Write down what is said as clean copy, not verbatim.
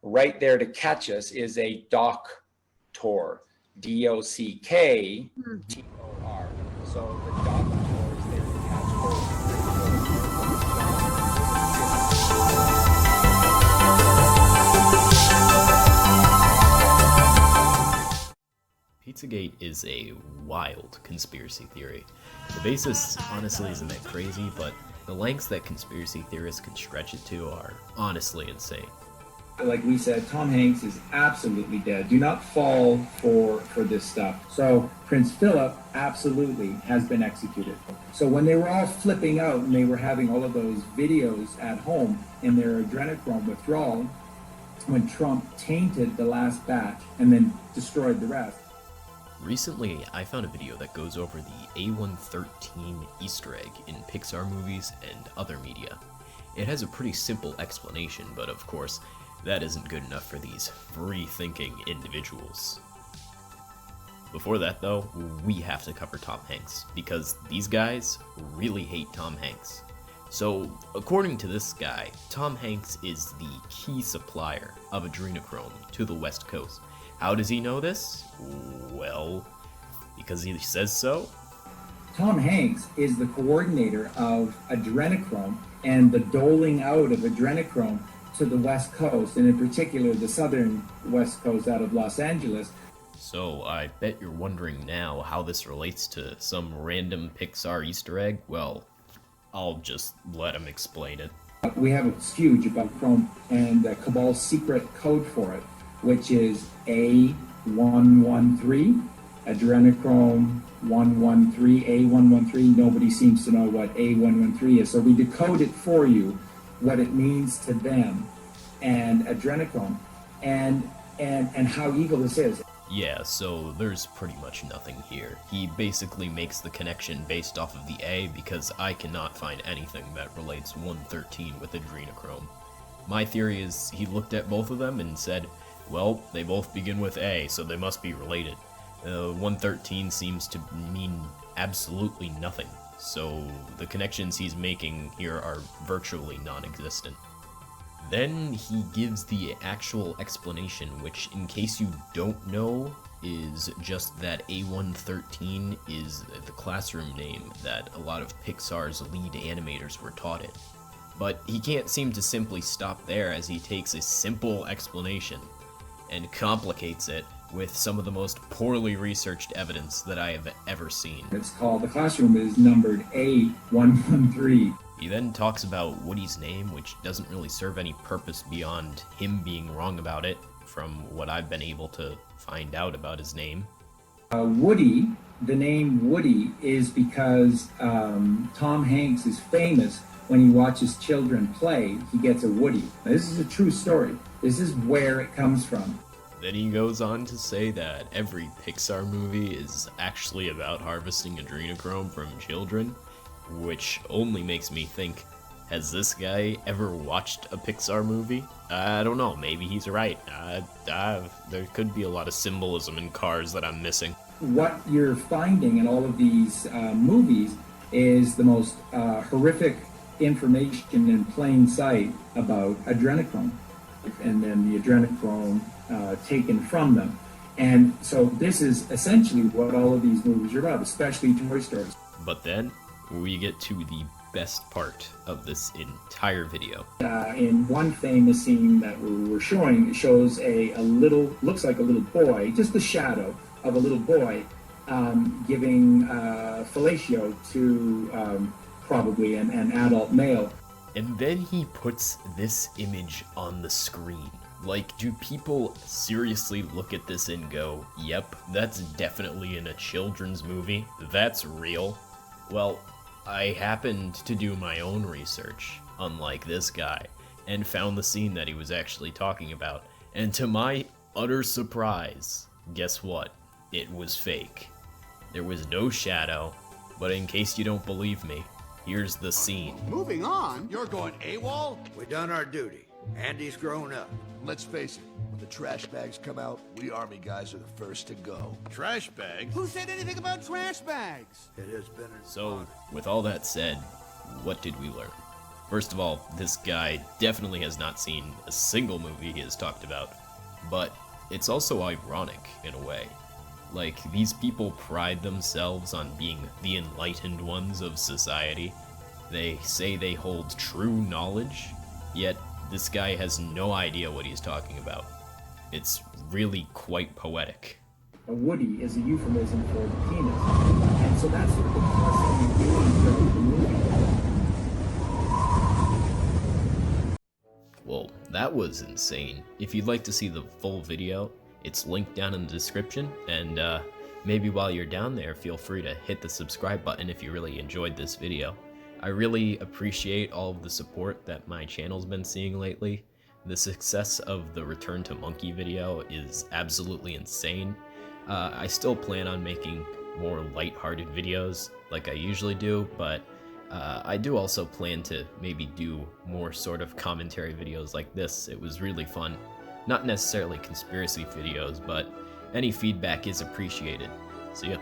right there to catch us is a doctor, D-O-C-K-T-O-R. So the doctor is there to catch Pizzagate is a wild conspiracy theory. The basis honestly isn't that crazy, but the lengths that conspiracy theorists can stretch it to are honestly insane. Like we said, Tom Hanks is absolutely dead. Do not fall for this stuff. So Prince Philip absolutely has been executed. So when they were all flipping out and they were having all of those videos at home in their adrenochrome withdrawal, when Trump tainted the last batch and then destroyed the rest. Recently, I found a video that goes over the A113 Easter egg in Pixar movies and other media. It has a pretty simple explanation, but of course, that isn't good enough for these free-thinking individuals. Before that though, we have to cover Tom Hanks, because these guys really hate Tom Hanks. So, according to this guy, Tom Hanks is the key supplier of adrenochrome to the West Coast. How does he know this? Well, because he says so. Tom Hanks is the coordinator of adrenochrome and the doling out of adrenochrome to the West Coast, and in particular the southern West Coast out of Los Angeles. So I bet you're wondering now how this relates to some random Pixar Easter egg. Well, I'll just let him explain it. We have a huge about chrome and Cabal's secret code for it, which is A113, adrenochrome 113, A113. Nobody seems to know what A113 is, so we decode it for you, what it means to them, and adrenochrome, and how evil this is. Yeah, so there's pretty much nothing here. He basically makes the connection based off of the A because I cannot find anything that relates 113 with adrenochrome. My theory is he looked at both of them and said, well, they both begin with A, so they must be related. 113 seems to mean absolutely nothing, so the connections he's making here are virtually non-existent. Then he gives the actual explanation, which, in case you don't know, is just that A113 is the classroom name that a lot of Pixar's lead animators were taught in. But he can't seem to simply stop there, as he takes a simple explanation and complicates it with some of the most poorly researched evidence that I have ever seen. It's called, the classroom is numbered A113. He then talks about Woody's name, which doesn't really serve any purpose beyond him being wrong about it, from what I've been able to find out about his name. Woody, the name Woody is because Tom Hanks is famous when he watches children play, he gets a Woody. Now, this is a true story. This is where it comes from. Then he goes on to say that every Pixar movie is actually about harvesting adrenochrome from children, which only makes me think, has this guy ever watched a Pixar movie? I don't know, maybe he's right. There could be a lot of symbolism in Cars that I'm missing. What you're finding in all of these movies is the most horrific information in plain sight about adrenochrome, and then the adrenochrome taken from them. And so this is essentially what all of these movies are about, especially Toy Story. But then we get to the best part of this entire video. In one famous scene that we're showing, it shows a little, looks like a little boy, just the shadow of a little boy giving fellatio to probably an adult male. And then he puts this image on the screen. Like, do people seriously look at this and go, yep, that's definitely in a children's movie? That's real? Well, I happened to do my own research, unlike this guy, and found the scene that he was actually talking about. And to my utter surprise, guess what? It was fake. There was no shadow, but in case you don't believe me, here's the scene. Moving on? You're going AWOL? We done our duty. Andy's grown up. Let's face it, when the trash bags come out, we Army guys are the first to go. Trash bags? Who said anything about trash bags? It has been So, with all that said, what did we learn? First of all, this guy definitely has not seen a single movie he has talked about, but it's also ironic in a way. Like, these people pride themselves on being the enlightened ones of society. They say they hold true knowledge, yet this guy has no idea what he's talking about. It's really quite poetic. A woody is a euphemism for the penis. And so that's what the constantly doing throughout the movie. Well, that was insane. If you'd like to see the full video, it's linked down in the description, and maybe while you're down there, feel free to hit the subscribe button if you really enjoyed this video. I really appreciate all of the support that my channel's been seeing lately. The success of the Return to Monkey video is absolutely insane. I still plan on making more light-hearted videos like I usually do, but I do also plan to maybe do more sort of commentary videos like this. It was really fun. Not necessarily conspiracy videos, but any feedback is appreciated. See ya.